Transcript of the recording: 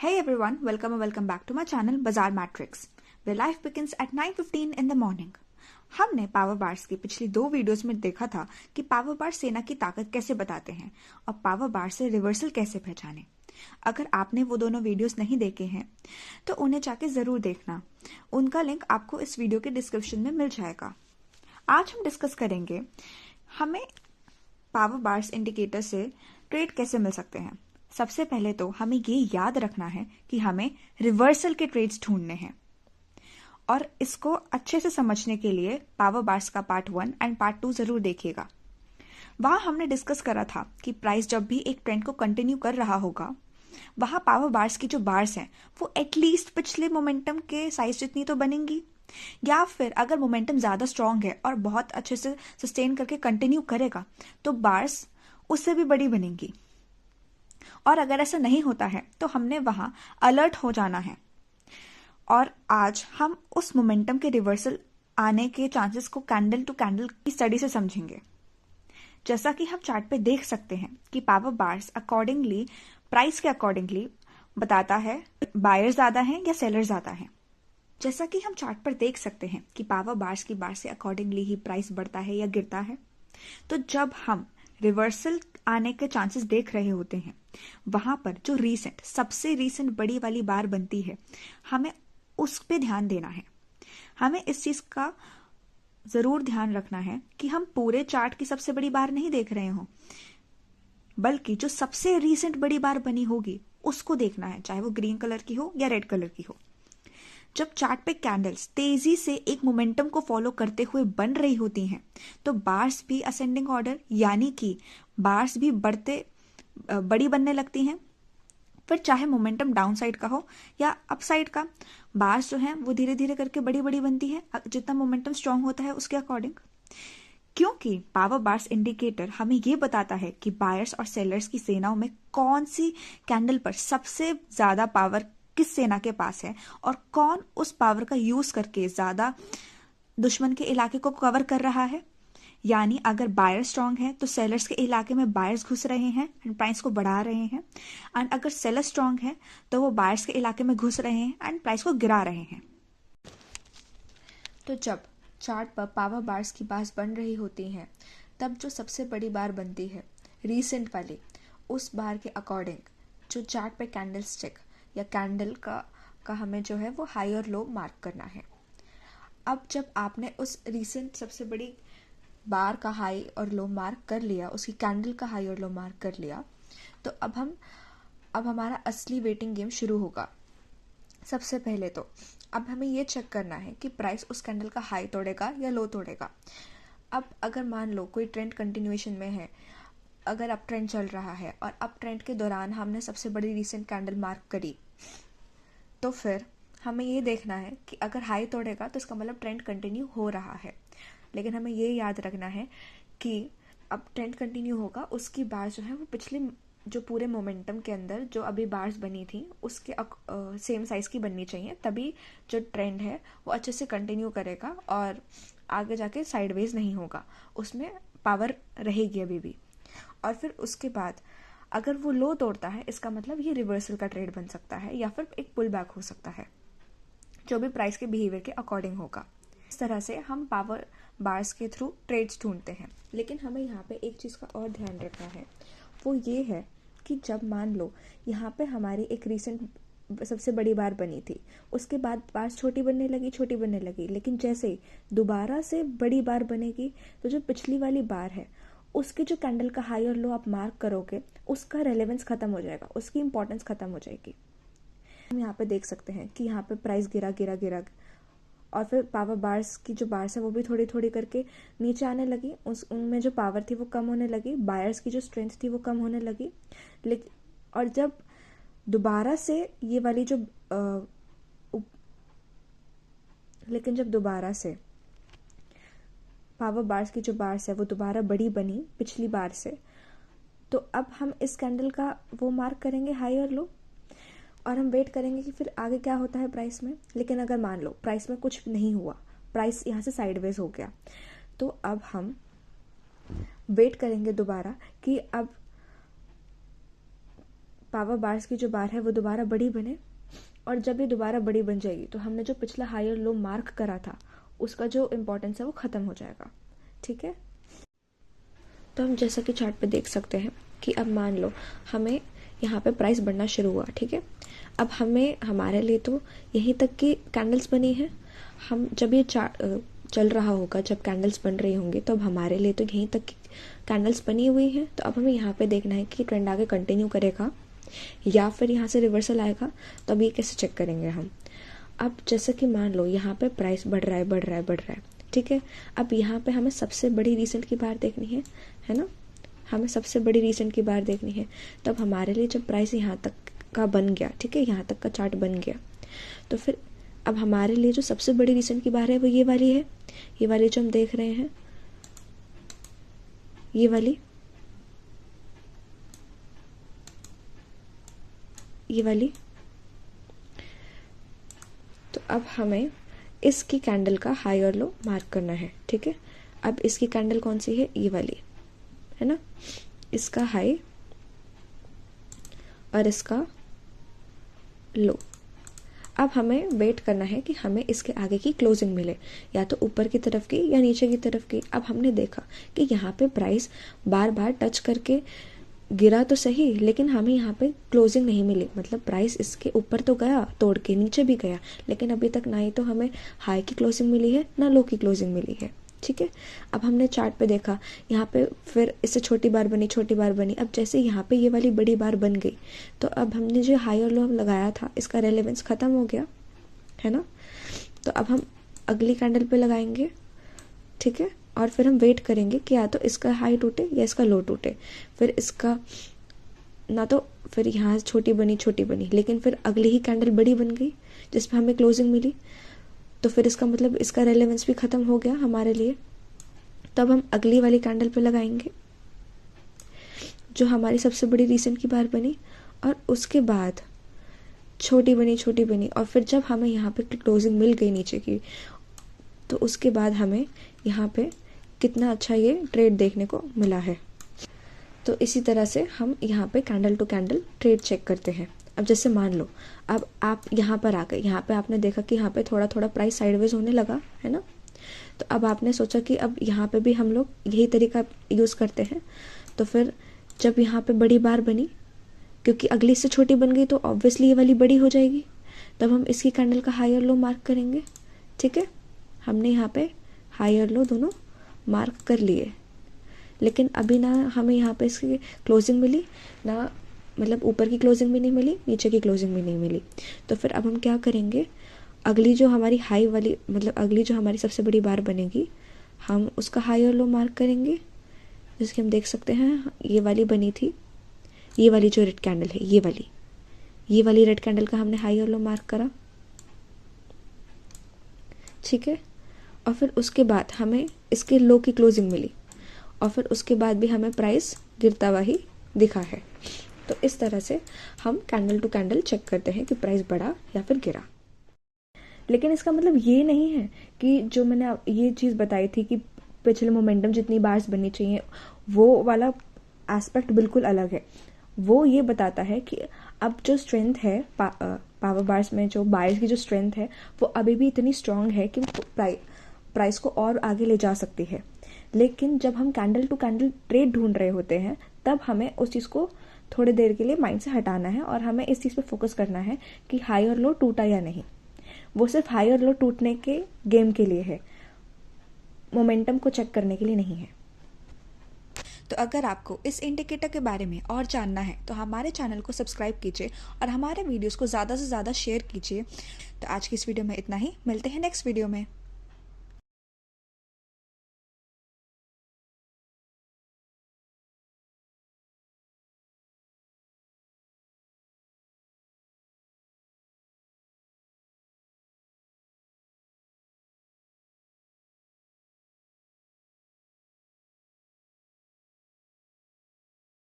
Hey everyone, welcome back to my channel Bazaar Matrix, where life begins at 9:15 in the morning. हमने power bars की पिछली 2 videos में देखा था कि पावर बार सेना की ताकत कैसे बताते हैं और पावर बार से रिवर्सल कैसे पहचाने। अगर आपने वो दोनों वीडियोस नहीं देखे हैं तो उन्हें जाके जरूर देखना। उनका लिंक आपको इस वीडियो के डिस्क्रिप्शन में मिल जाएगा। आज हम डिस्कस करेंगे हमें पावर बार्स इंडिकेटर से ट्रेड कैसे मिल सकते हैं। सबसे पहले तो हमें ये याद रखना है कि हमें रिवर्सल के ट्रेड्स ढूंढने हैं और इसको अच्छे से समझने के लिए पावर बार्स का पार्ट 1 एंड पार्ट 2 जरूर देखिएगा। वहां हमने डिस्कस करा था कि प्राइस जब भी एक ट्रेंड को कंटिन्यू कर रहा होगा वहां पावर बार्स की जो बार्स हैं वो एटलीस्ट पिछले मोमेंटम के साइज जितनी तो बनेंगी, या फिर अगर मोमेंटम ज्यादा स्ट्रांग है और बहुत अच्छे से सस्टेन करके कंटिन्यू करेगा तो बार्स उससे भी बड़ी बनेंगी। और अगर ऐसा नहीं होता है तो हमने वहां अलर्ट हो जाना है। और आज हम उस मोमेंटम के रिवर्सल आने के चांसेस को कैंडल टू कैंडल की स्टडी से समझेंगे। जैसा कि हम चार्ट पे देख सकते हैं कि पावर बार्स अकॉर्डिंगली प्राइस के अकॉर्डिंगली बताता है बायर ज्यादा है या सेलर ज्यादा है। जैसा कि हम चार्ट पर देख सकते हैं कि पावर बार्स की बार से अकॉर्डिंगली ही प्राइस बढ़ता है या गिरता है। तो जब हम रिवर्सल आने के चांसेस देख रहे होते हैं वहां पर जो सबसे रीसेंट बड़ी वाली बार बनती है हमें उस पे ध्यान देना है। हमें इस चीज का जरूर ध्यान रखना है कि हम पूरे चार्ट की सबसे बड़ी बार नहीं देख रहे हो, बल्कि जो सबसे रीसेंट बड़ी बार बनी होगी उसको देखना है, चाहे वो ग्रीन कलर की हो या रेड कलर की हो। जब चार्ट पे कैंडल्स तेजी से एक मोमेंटम को फॉलो करते हुए बन रही होती हैं तो बार्स भी असेंडिंग ऑर्डर यानी कि बार्स भी बड़ी बनने लगती हैं। फिर चाहे मोमेंटम डाउन साइड का हो या अप साइड का, बार्स जो है वो धीरे धीरे करके बड़ी बड़ी बनती है जितना मोमेंटम स्ट्रांग होता है उसके अकॉर्डिंग। क्योंकि पावर बार्स इंडिकेटर हमें ये बताता है कि बायर्स और सेलर्स की सेनाओं में कौन सी कैंडल पर सबसे ज्यादा पावर किस सेना के पास है और कौन उस पावर का यूज करके ज्यादा दुश्मन के इलाके को कवर कर रहा है। यानी अगर बायर स्ट्रांग है तो सेलर्स के इलाके में बायर्स घुस रहे हैं एंड प्राइस को बढ़ा रहे हैं, एंड अगर सेलर स्ट्रांग है तो वो बायर्स के इलाके में घुस रहे हैं एंड प्राइस को गिरा रहे हैं। तो जब चार्ट पर पावर बार्स की बार्स बन रही होती हैं तब जो सबसे बड़ी बार बनती है रीसेंट वाली, उस बार के अकॉर्डिंग जो चार्ट पे कैंडल स्टिक या कैंडल का हमें जो है वो हाई और लो मार्क करना है। अब जब आपने उस रीसेंट सबसे बड़ी बार का हाई और लो मार्क कर लिया, उसकी कैंडल का हाई और लो मार्क कर लिया, तो अब हमारा असली वेटिंग गेम शुरू होगा। सबसे पहले तो अब हमें ये चेक करना है कि प्राइस उस कैंडल का हाई तोड़ेगा या लो तोड़ेगा। अब अगर मान लो कोई ट्रेंड कंटिन्यूएशन में है, अगर अप ट्रेंड चल रहा है और अप ट्रेंड के दौरान हमने सबसे बड़ी रीसेंट कैंडल मार्क करी, तो फिर हमें ये देखना है कि अगर हाई तोड़ेगा तो इसका मतलब ट्रेंड कंटिन्यू हो रहा है। लेकिन हमें ये याद रखना है कि अब ट्रेंड कंटिन्यू होगा उसकी बार जो है वो पिछले जो पूरे मोमेंटम के अंदर जो अभी बार्स बनी थी उसके सेम साइज की बननी चाहिए, तभी जो ट्रेंड है वो अच्छे से कंटिन्यू करेगा और आगे जाके साइडवेज नहीं होगा, उसमें पावर रहेगी अभी भी। और फिर उसके बाद अगर वो लो तोड़ता है इसका मतलब ये रिवर्सल का ट्रेड बन सकता है या फिर एक पुल बैक हो सकता है, जो भी प्राइस के बिहेवियर के अकॉर्डिंग होगा। इस तरह से हम पावर बार्स के थ्रू ट्रेड्स ढूंढते हैं। लेकिन हमें यहाँ पे एक चीज़ का और ध्यान रखना है, वो ये है कि जब मान लो यहाँ पे हमारी एक रीसेंट सबसे बड़ी बार बनी थी, उसके बाद बार्स छोटी बनने लगी, लेकिन जैसे दोबारा से बड़ी बार बनेगी तो जो पिछली वाली बार है उसके जो कैंडल का हाई और लो आप मार्क करोगे उसका रेलेवेंस खत्म हो जाएगा, उसकी इंपॉर्टेंस खत्म हो जाएगी। हम यहाँ पे देख सकते हैं कि यहाँ पे प्राइस गिरा और फिर पावर बार्स की जो बार्स है वो भी थोड़ी थोड़ी करके नीचे आने लगी, उनमें जो पावर थी वो कम होने लगी, बायर्स की जो स्ट्रेंथ थी वो कम होने लगी। और जब दोबारा से ये वाली जो लेकिन जब दोबारा से पावर बार्स की जो बार्स है वो दोबारा बड़ी बनी पिछली बार से, तो अब हम इस कैंडल का वो मार्क करेंगे हाई और लो, और हम वेट करेंगे कि फिर आगे क्या होता है प्राइस में। लेकिन अगर मान लो प्राइस में कुछ नहीं हुआ, प्राइस यहाँ से साइडवेज हो गया, तो अब हम वेट करेंगे दोबारा कि अब पावर बार्स की जो बार है वो दोबारा बड़ी बने, और जब ये दोबारा बड़ी बन जाएगी तो हमने जो पिछला हाई और लो मार्क करा था उसका जो इम्पोर्टेंस है वो ख़त्म हो जाएगा। ठीक है, तो हम जैसा कि चार्ट पे देख सकते हैं कि अब मान लो हमें यहाँ पे प्राइस बढ़ना शुरू हुआ। ठीक है, अब हमें हमारे लिए तो यहीं तक की कैंडल्स बनी है। हम जब ये चल रहा होगा, जब कैंडल्स बन रही होंगी, तो अब हमारे लिए तो यहीं तक की कैंडल्स बनी हुई हैं। तो अब हमें यहाँ पे देखना है कि ट्रेंड आगे कंटिन्यू करेगा या फिर यहाँ से रिवर्सल आएगा। तो अब ये कैसे चेक करेंगे हम? अब जैसे कि मान लो यहाँ पे प्राइस बढ़ रहा है बढ़ रहा है बढ़ रहा है। ठीक है, अब यहाँ पे हमें सबसे बड़ी रीसेंट की बार देखनी है ना, हमें सबसे बड़ी रीसेंट की बार देखनी है। तो अब हमारे लिए जब प्राइस यहाँ तक का बन गया, ठीक है, यहाँ तक का चार्ट बन गया, तो फिर अब हमारे लिए जो सबसे बड़ी रीसेंट की बार है वो ये वाली है, ये वाली जो हम देख रहे हैं, ये वाली, ये वाली। तो अब हमें इसकी कैंडल का हाई और लो मार्क करना है। ठीक है, अब इसकी कैंडल कौन सी है? ये वाली है ना, इसका हाई और इसका लो। अब हमें वेट करना है कि हमें इसके आगे की क्लोजिंग मिले, या तो ऊपर की तरफ की या नीचे की तरफ की। अब हमने देखा कि यहाँ पे प्राइस बार बार टच करके गिरा तो सही, लेकिन हमें यहाँ पे क्लोजिंग नहीं मिली। मतलब प्राइस इसके ऊपर तो गया, तोड़ के नीचे भी गया, लेकिन अभी तक ना ही तो हमें हाई की क्लोजिंग मिली है ना लो की क्लोजिंग मिली है। ठीक है, अब हमने चार्ट पे देखा, यहाँ पे फिर इससे छोटी बार बनी, छोटी बार बनी। अब जैसे यहाँ पे ये वाली बड़ी बार बन गई, तो अब हमने जो हाई और लो लगाया था इसका रेलेवेंस ख़त्म हो गया, है ना। तो अब हम अगली कैंडल पे लगाएंगे। ठीक है, और फिर हम वेट करेंगे कि या तो इसका हाई टूटे या इसका लो टूटे। फिर इसका ना तो फिर यहाँ छोटी बनी छोटी बनी, लेकिन फिर अगली ही कैंडल बड़ी बन गई जिसपे हमें क्लोजिंग मिली, तो फिर इसका मतलब इसका रेलेवेंस भी ख़त्म हो गया हमारे लिए। तब हम अगली वाली कैंडल पे लगाएंगे जो हमारी सबसे बड़ी रीसेंट की बार बनी, और उसके बाद छोटी बनी, और फिर जब हमें यहाँ पे क्लोजिंग मिल गई नीचे की, तो उसके बाद हमें यहाँ पे कितना अच्छा ये ट्रेड देखने को मिला है। तो इसी तरह से हम यहाँ पे candle to candle trade check करते हैं। अब जैसे मान लो अब आप यहाँ पर आ गए, यहाँ पे आपने देखा कि यहाँ पे थोड़ा थोड़ा प्राइस साइडवेज होने लगा, है ना। तो अब आपने सोचा कि अब यहाँ पे भी हम लोग यही तरीका यूज़ करते हैं। तो फिर जब यहाँ पे बड़ी बार बनी, क्योंकि अगली से छोटी बन गई, तो ऑब्वियसली ये वाली बड़ी हो जाएगी, तब हम इसकी कैंडल का हाई और लो मार्क करेंगे। ठीक है, हमने यहाँ पे हाई और लो दोनों मार्क कर लिए, लेकिन अभी ना हमें यहाँ पे इसकी क्लोजिंग मिली ना, मतलब ऊपर की क्लोजिंग भी नहीं मिली, नीचे की क्लोजिंग भी नहीं मिली। तो फिर अब हम क्या करेंगे, अगली जो हमारी हाई वाली, मतलब अगली जो हमारी सबसे बड़ी बार बनेगी, हम उसका हाई और लो मार्क करेंगे। जैसे कि हम देख सकते हैं ये वाली बनी थी, ये वाली जो रेड कैंडल है, ये वाली रेड कैंडल का हमने हाई और लो मार्क करा। ठीक है, और फिर उसके बाद हमें इसके लो की क्लोजिंग मिली, और फिर उसके बाद भी हमें प्राइस गिरता हुआ ही दिखा है। तो इस तरह से हम कैंडल टू कैंडल चेक करते हैं कि प्राइस बढ़ा या फिर गिरा। लेकिन इसका मतलब ये नहीं है कि जो मैंने ये चीज़ बताई थी कि पिछले मोमेंटम जितनी बार्स बननी चाहिए, वो वाला एस्पेक्ट बिल्कुल अलग है। वो ये बताता है कि अब जो स्ट्रेंथ है पावर बार्स में, जो बायर्स की जो स्ट्रेंथ है वो अभी भी इतनी स्ट्रांग है कि प्राइस को और आगे ले जा सकती है। लेकिन जब हम कैंडल टू कैंडल ट्रेड ढूंढ रहे होते हैं, तब हमें उस चीज़ को थोड़ी देर के लिए माइंड से हटाना है, और हमें इस चीज़ पे फोकस करना है कि हाई और लो टूटा या नहीं। वो सिर्फ हाई और लो टूटने के गेम के लिए है, मोमेंटम को चेक करने के लिए नहीं है। तो अगर आपको इस इंडिकेटर के बारे में और जानना है तो हमारे चैनल को सब्सक्राइब कीजिए और हमारे वीडियोस को ज़्यादा से ज़्यादा शेयर कीजिए। तो आज की इस वीडियो में इतना ही, मिलते हैं नेक्स्ट वीडियो में।